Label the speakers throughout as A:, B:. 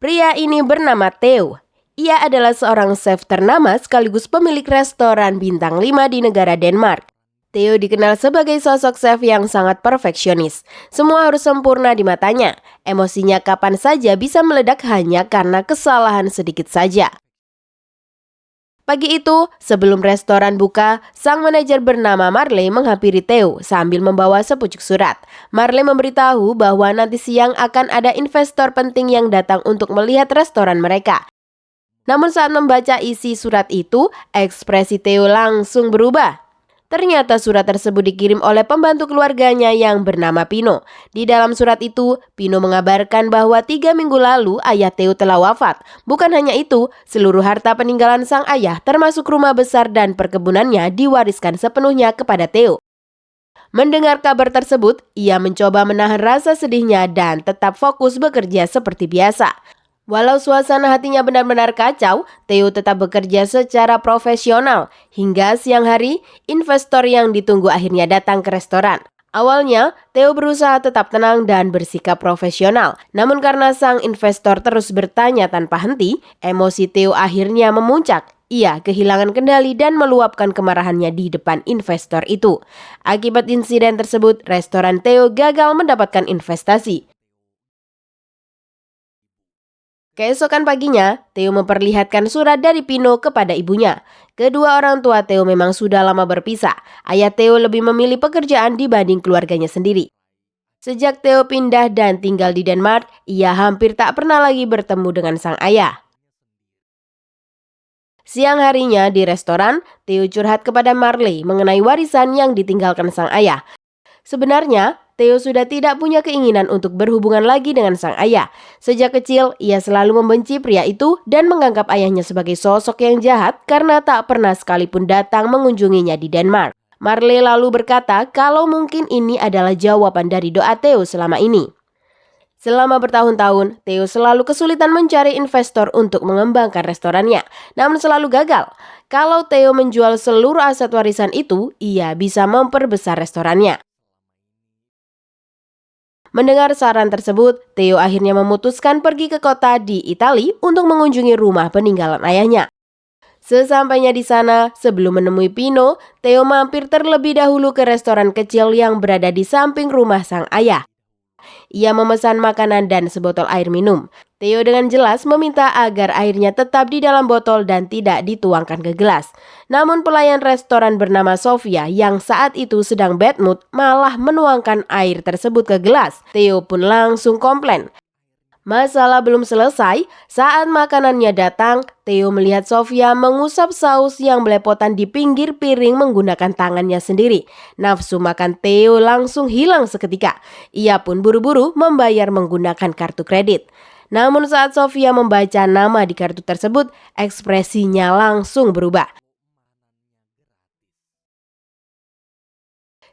A: Pria ini bernama Theo. Ia adalah seorang chef ternama sekaligus pemilik restoran bintang 5 di negara Denmark. Theo dikenal sebagai sosok chef yang sangat perfeksionis. Semua harus sempurna di matanya. Emosinya kapan saja bisa meledak hanya karena kesalahan sedikit saja. Pagi itu, sebelum restoran buka, sang manajer bernama Marley menghampiri Theo sambil membawa sepucuk surat. Marley memberitahu bahwa nanti siang akan ada investor penting yang datang untuk melihat restoran mereka. Namun saat membaca isi surat itu, ekspresi Theo langsung berubah. Ternyata surat tersebut dikirim oleh pembantu keluarganya yang bernama Pino. Di dalam surat itu, Pino mengabarkan bahwa 3 minggu lalu ayah Theo telah wafat. Bukan hanya itu, seluruh harta peninggalan sang ayah termasuk rumah besar dan perkebunannya diwariskan sepenuhnya kepada Theo. Mendengar kabar tersebut, ia mencoba menahan rasa sedihnya dan tetap fokus bekerja seperti biasa. Walau suasana hatinya benar-benar kacau, Theo tetap bekerja secara profesional. Hingga siang hari, investor yang ditunggu akhirnya datang ke restoran. Awalnya, Theo berusaha tetap tenang dan bersikap profesional. Namun karena sang investor terus bertanya tanpa henti, emosi Theo akhirnya memuncak. Ia kehilangan kendali dan meluapkan kemarahannya di depan investor itu. Akibat insiden tersebut, restoran Theo gagal mendapatkan investasi. Keesokan paginya, Theo memperlihatkan surat dari Pino kepada ibunya. Kedua orang tua Theo memang sudah lama berpisah. Ayah Theo lebih memilih pekerjaan dibanding keluarganya sendiri. Sejak Theo pindah dan tinggal di Denmark, ia hampir tak pernah lagi bertemu dengan sang ayah. Siang harinya di restoran, Theo curhat kepada Marley mengenai warisan yang ditinggalkan sang ayah. Sebenarnya, Theo sudah tidak punya keinginan untuk berhubungan lagi dengan sang ayah. Sejak kecil, ia selalu membenci pria itu dan menganggap ayahnya sebagai sosok yang jahat karena tak pernah sekalipun datang mengunjunginya di Denmark. Marley lalu berkata kalau mungkin ini adalah jawaban dari doa Theo selama ini. Selama bertahun-tahun, Theo selalu kesulitan mencari investor untuk mengembangkan restorannya, namun selalu gagal. Kalau Theo menjual seluruh aset warisan itu, ia bisa memperbesar restorannya. Mendengar saran tersebut, Theo akhirnya memutuskan pergi ke kota di Italia untuk mengunjungi rumah peninggalan ayahnya. Sesampainya di sana, sebelum menemui Pino, Theo mampir terlebih dahulu ke restoran kecil yang berada di samping rumah sang ayah. Ia memesan makanan dan sebotol air minum. Theo dengan jelas meminta agar airnya tetap di dalam botol dan tidak dituangkan ke gelas. Namun pelayan restoran bernama Sofia yang saat itu sedang bad mood malah menuangkan air tersebut ke gelas. Theo pun langsung komplain. Masalah belum selesai, saat makanannya datang, Theo melihat Sofia mengusap saus yang belepotan di pinggir piring menggunakan tangannya sendiri. Nafsu makan Theo langsung hilang seketika. Ia pun buru-buru membayar menggunakan kartu kredit. Namun saat Sofia membaca nama di kartu tersebut, ekspresinya langsung berubah.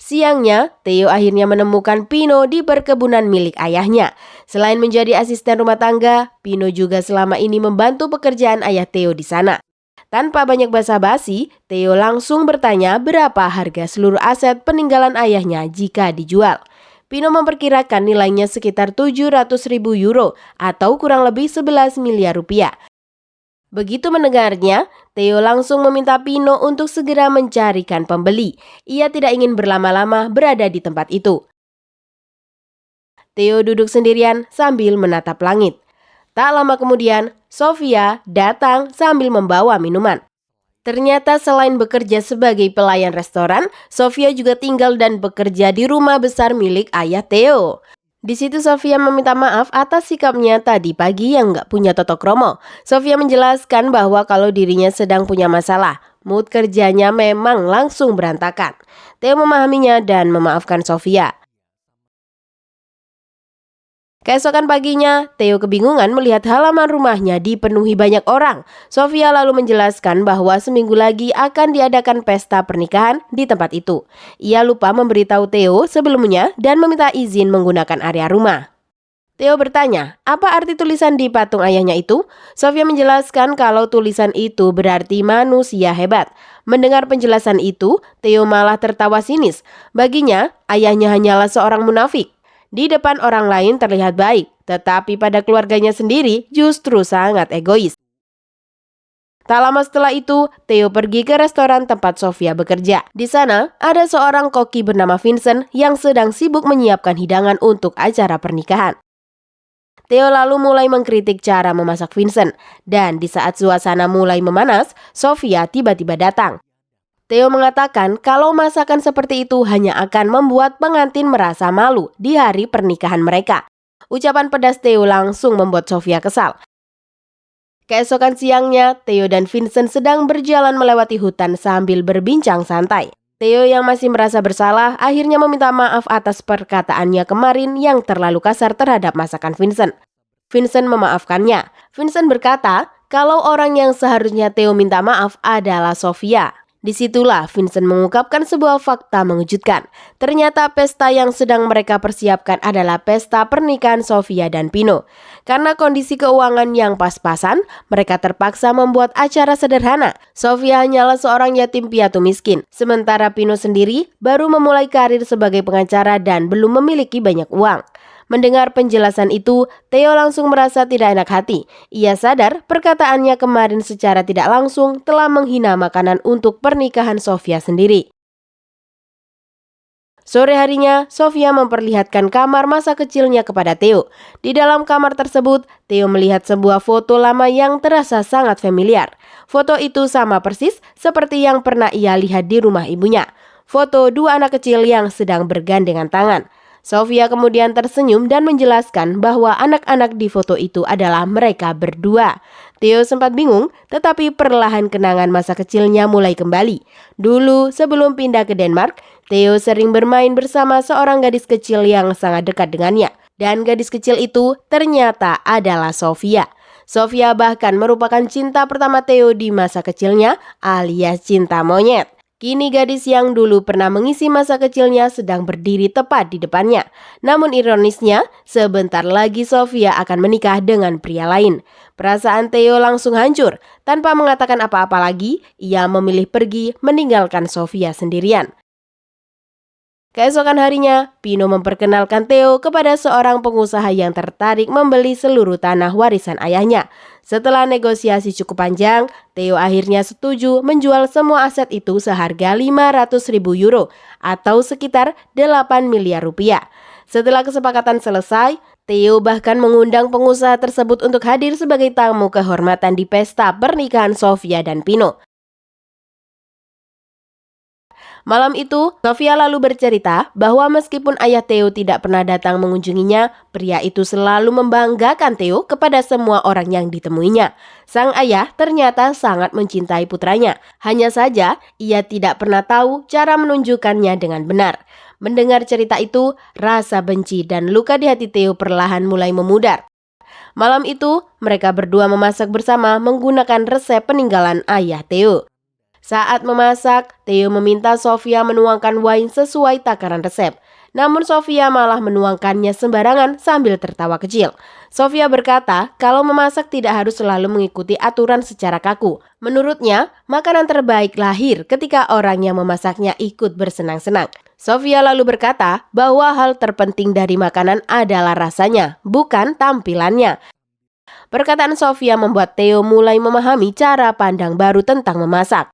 A: Siangnya, Theo akhirnya menemukan Pino di perkebunan milik ayahnya. Selain menjadi asisten rumah tangga, Pino juga selama ini membantu pekerjaan ayah Theo di sana. Tanpa banyak basa-basi, Theo langsung bertanya berapa harga seluruh aset peninggalan ayahnya jika dijual. Pino memperkirakan nilainya sekitar 700.000 euro atau kurang lebih 11 miliar rupiah. Begitu mendengarnya, Theo langsung meminta Pino untuk segera mencarikan pembeli. Ia tidak ingin berlama-lama berada di tempat itu. Theo duduk sendirian sambil menatap langit. Tak lama kemudian, Sofia datang sambil membawa minuman. Ternyata selain bekerja sebagai pelayan restoran, Sofia juga tinggal dan bekerja di rumah besar milik ayah Theo. Di situ Sofia meminta maaf atas sikapnya tadi pagi yang nggak punya totok kromo. Sofia menjelaskan bahwa kalau dirinya sedang punya masalah, mood kerjanya memang langsung berantakan. Theo memahaminya dan memaafkan Sofia. Keesokan paginya, Theo kebingungan melihat halaman rumahnya dipenuhi banyak orang. Sofia lalu menjelaskan bahwa seminggu lagi akan diadakan pesta pernikahan di tempat itu. Ia lupa memberitahu Theo sebelumnya dan meminta izin menggunakan area rumah. Theo bertanya, apa arti tulisan di patung ayahnya itu? Sofia menjelaskan kalau tulisan itu berarti manusia hebat. Mendengar penjelasan itu, Theo malah tertawa sinis. Baginya, ayahnya hanyalah seorang munafik. Di depan orang lain terlihat baik, tetapi pada keluarganya sendiri justru sangat egois. Tak lama setelah itu, Theo pergi ke restoran tempat Sofia bekerja. Di sana, ada seorang koki bernama Vincent yang sedang sibuk menyiapkan hidangan untuk acara pernikahan. Theo lalu mulai mengkritik cara memasak Vincent, dan di saat suasana mulai memanas, Sofia tiba-tiba datang. Theo mengatakan kalau masakan seperti itu hanya akan membuat pengantin merasa malu di hari pernikahan mereka. Ucapan pedas Theo langsung membuat Sofia kesal. Keesokan siangnya, Theo dan Vincent sedang berjalan melewati hutan sambil berbincang santai. Theo yang masih merasa bersalah akhirnya meminta maaf atas perkataannya kemarin yang terlalu kasar terhadap masakan Vincent. Vincent memaafkannya. Vincent berkata kalau orang yang seharusnya Theo minta maaf adalah Sofia. Disitulah Vincent mengungkapkan sebuah fakta mengejutkan. Ternyata pesta yang sedang mereka persiapkan adalah pesta pernikahan Sofia dan Pino. Karena kondisi keuangan yang pas-pasan, mereka terpaksa membuat acara sederhana. Sofia hanyalah seorang yatim piatu miskin, sementara Pino sendiri baru memulai karir sebagai pengacara dan belum memiliki banyak uang. Mendengar penjelasan itu, Theo langsung merasa tidak enak hati. Ia sadar perkataannya kemarin secara tidak langsung telah menghina makanan untuk pernikahan Sofia sendiri. Sore harinya, Sofia memperlihatkan kamar masa kecilnya kepada Theo. Di dalam kamar tersebut, Theo melihat sebuah foto lama yang terasa sangat familiar. Foto itu sama persis seperti yang pernah ia lihat di rumah ibunya. Foto dua anak kecil yang sedang bergandengan tangan. Sofia kemudian tersenyum dan menjelaskan bahwa anak-anak di foto itu adalah mereka berdua. Theo sempat bingung, tetapi perlahan kenangan masa kecilnya mulai kembali. Dulu, sebelum pindah ke Denmark, Theo sering bermain bersama seorang gadis kecil yang sangat dekat dengannya. Dan gadis kecil itu ternyata adalah Sofia. Sofia bahkan merupakan cinta pertama Theo di masa kecilnya, alias cinta monyet. Kini gadis yang dulu pernah mengisi masa kecilnya sedang berdiri tepat di depannya. Namun ironisnya, sebentar lagi Sofia akan menikah dengan pria lain. Perasaan Theo langsung hancur. Tanpa mengatakan apa-apa lagi, ia memilih pergi meninggalkan Sofia sendirian. Keesokan harinya, Pino memperkenalkan Theo kepada seorang pengusaha yang tertarik membeli seluruh tanah warisan ayahnya. Setelah negosiasi cukup panjang, Theo akhirnya setuju menjual semua aset itu seharga 500.000 euro atau sekitar 8 miliar rupiah. Setelah kesepakatan selesai, Theo bahkan mengundang pengusaha tersebut untuk hadir sebagai tamu kehormatan di pesta pernikahan Sofia dan Pino. Malam itu, Sofia lalu bercerita bahwa meskipun ayah Theo tidak pernah datang mengunjunginya, pria itu selalu membanggakan Theo kepada semua orang yang ditemuinya. Sang ayah ternyata sangat mencintai putranya. Hanya saja, ia tidak pernah tahu cara menunjukkannya dengan benar. Mendengar cerita itu, rasa benci dan luka di hati Theo perlahan mulai memudar. Malam itu, mereka berdua memasak bersama menggunakan resep peninggalan ayah Theo. Saat memasak, Theo meminta Sofia menuangkan wine sesuai takaran resep. Namun Sofia malah menuangkannya sembarangan sambil tertawa kecil. Sofia berkata kalau memasak tidak harus selalu mengikuti aturan secara kaku. Menurutnya, makanan terbaik lahir ketika orang yang memasaknya ikut bersenang-senang. Sofia lalu berkata bahwa hal terpenting dari makanan adalah rasanya, bukan tampilannya. Perkataan Sofia membuat Theo mulai memahami cara pandang baru tentang memasak.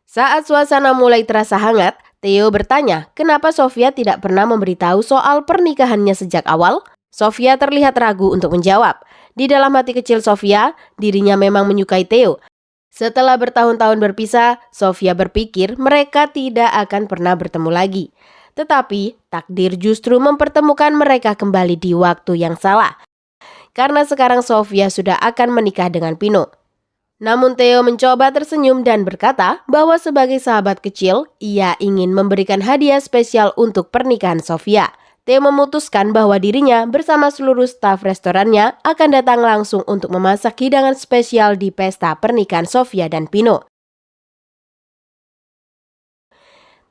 A: Saat suasana mulai terasa hangat, Theo bertanya kenapa Sofia tidak pernah memberitahu soal pernikahannya sejak awal. Sofia terlihat ragu untuk menjawab. Di dalam hati kecil Sofia, dirinya memang menyukai Theo. Setelah bertahun-tahun berpisah, Sofia berpikir mereka tidak akan pernah bertemu lagi. Tetapi, takdir justru mempertemukan mereka kembali di waktu yang salah. Karena sekarang Sofia sudah akan menikah dengan Pino. Namun Theo mencoba tersenyum dan berkata bahwa sebagai sahabat kecil, ia ingin memberikan hadiah spesial untuk pernikahan Sofia. Theo memutuskan bahwa dirinya bersama seluruh staf restorannya akan datang langsung untuk memasak hidangan spesial di pesta pernikahan Sofia dan Pino.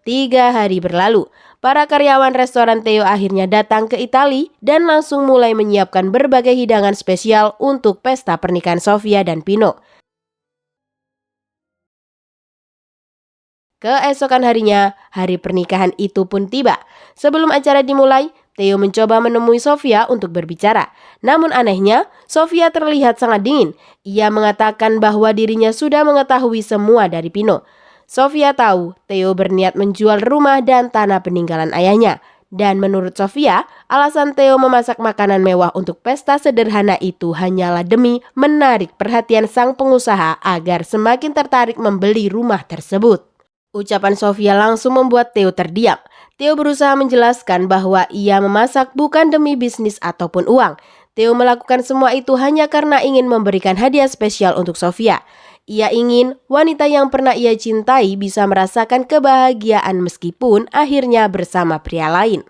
A: 3 hari berlalu, para karyawan restoran Theo akhirnya datang ke Italia dan langsung mulai menyiapkan berbagai hidangan spesial untuk pesta pernikahan Sofia dan Pino. Keesokan harinya, hari pernikahan itu pun tiba. Sebelum acara dimulai, Theo mencoba menemui Sofia untuk berbicara. Namun anehnya, Sofia terlihat sangat dingin. Ia mengatakan bahwa dirinya sudah mengetahui semua dari Pino. Sofia tahu Theo berniat menjual rumah dan tanah peninggalan ayahnya. Dan menurut Sofia, alasan Theo memasak makanan mewah untuk pesta sederhana itu hanyalah demi menarik perhatian sang pengusaha agar semakin tertarik membeli rumah tersebut. Ucapan Sofia langsung membuat Theo terdiam. Theo berusaha menjelaskan bahwa ia memasak bukan demi bisnis ataupun uang. Theo melakukan semua itu hanya karena ingin memberikan hadiah spesial untuk Sofia. Ia ingin wanita yang pernah ia cintai bisa merasakan kebahagiaan meskipun akhirnya bersama pria lain.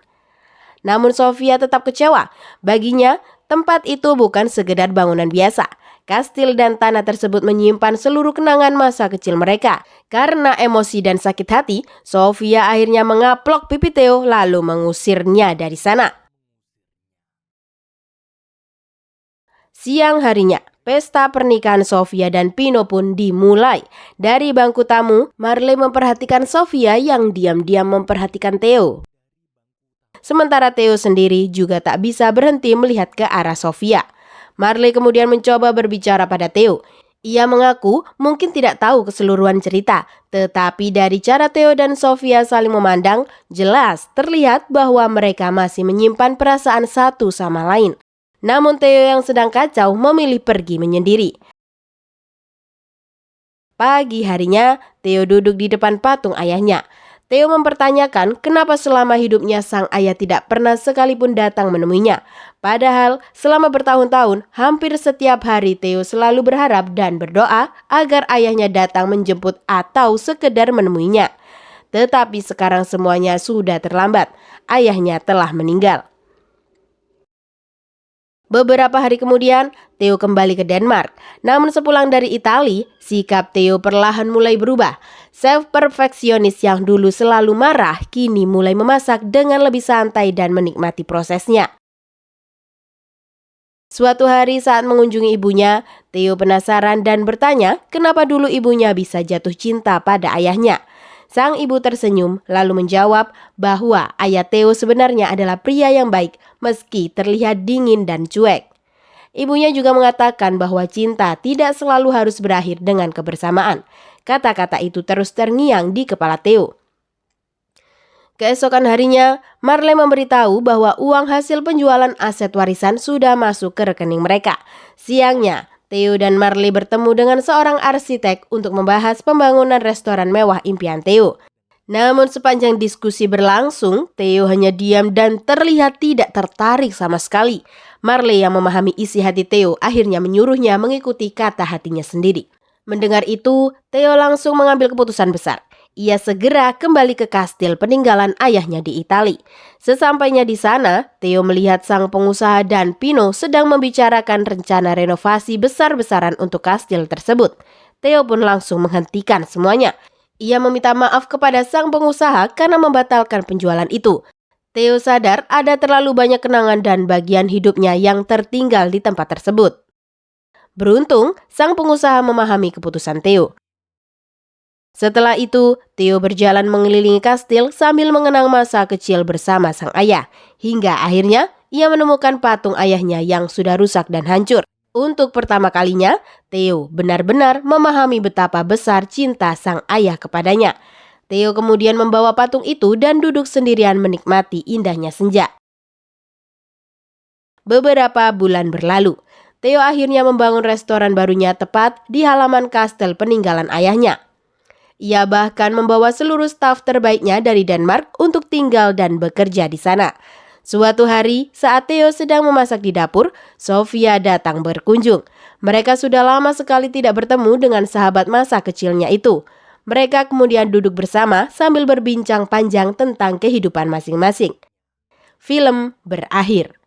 A: Namun Sofia tetap kecewa. Baginya, tempat itu bukan sekedar bangunan biasa. Kastil dan tanah tersebut menyimpan seluruh kenangan masa kecil mereka. Karena emosi dan sakit hati, Sofia akhirnya mengaplok pipi Theo lalu mengusirnya dari sana. Siang harinya, pesta pernikahan Sofia dan Pino pun dimulai. Dari bangku tamu, Marley memperhatikan Sofia yang diam-diam memperhatikan Theo. Sementara Theo sendiri juga tak bisa berhenti melihat ke arah Sofia. Marley kemudian mencoba berbicara pada Theo. Ia mengaku mungkin tidak tahu keseluruhan cerita, tetapi dari cara Theo dan Sofia saling memandang, jelas terlihat bahwa mereka masih menyimpan perasaan satu sama lain. Namun Theo yang sedang kacau memilih pergi menyendiri. Pagi harinya, Theo duduk di depan patung ayahnya. Theo mempertanyakan kenapa selama hidupnya sang ayah tidak pernah sekalipun datang menemuinya. Padahal selama bertahun-tahun, hampir setiap hari Theo selalu berharap dan berdoa agar ayahnya datang menjemput atau sekedar menemuinya. Tetapi sekarang semuanya sudah terlambat. Ayahnya telah meninggal. Beberapa hari kemudian, Theo kembali ke Denmark. Namun sepulang dari Italia, sikap Theo perlahan mulai berubah. Self-perfeksionis yang dulu selalu marah, kini mulai memasak dengan lebih santai dan menikmati prosesnya. Suatu hari saat mengunjungi ibunya, Theo penasaran dan bertanya kenapa dulu ibunya bisa jatuh cinta pada ayahnya. Sang ibu tersenyum lalu menjawab bahwa ayah Theo sebenarnya adalah pria yang baik meski terlihat dingin dan cuek. Ibunya juga mengatakan bahwa cinta tidak selalu harus berakhir dengan kebersamaan. Kata-kata itu terus terngiang di kepala Theo. Keesokan harinya, Marley memberitahu bahwa uang hasil penjualan aset warisan sudah masuk ke rekening mereka. Siangnya, Theo dan Marley bertemu dengan seorang arsitek untuk membahas pembangunan restoran mewah impian Theo. Namun sepanjang diskusi berlangsung, Theo hanya diam dan terlihat tidak tertarik sama sekali. Marley yang memahami isi hati Theo akhirnya menyuruhnya mengikuti kata hatinya sendiri. Mendengar itu, Theo langsung mengambil keputusan besar. Ia segera kembali ke kastil peninggalan ayahnya di Italia. Sesampainya di sana, Theo melihat sang pengusaha dan Pino sedang membicarakan rencana renovasi besar-besaran untuk kastil tersebut. Theo pun langsung menghentikan semuanya. Ia meminta maaf kepada sang pengusaha karena membatalkan penjualan itu. Theo sadar ada terlalu banyak kenangan dan bagian hidupnya yang tertinggal di tempat tersebut. Beruntung, sang pengusaha memahami keputusan Theo. Setelah itu, Theo berjalan mengelilingi kastil sambil mengenang masa kecil bersama sang ayah. Hingga akhirnya, ia menemukan patung ayahnya yang sudah rusak dan hancur. Untuk pertama kalinya, Theo benar-benar memahami betapa besar cinta sang ayah kepadanya. Theo kemudian membawa patung itu dan duduk sendirian menikmati indahnya senja. Beberapa bulan berlalu, Theo akhirnya membangun restoran barunya tepat di halaman kastil peninggalan ayahnya. Ia bahkan membawa seluruh staf terbaiknya dari Denmark untuk tinggal dan bekerja di sana. Suatu hari, saat Theo sedang memasak di dapur, Sofia datang berkunjung. Mereka sudah lama sekali tidak bertemu dengan sahabat masa kecilnya itu. Mereka kemudian duduk bersama sambil berbincang panjang tentang kehidupan masing-masing. Film berakhir.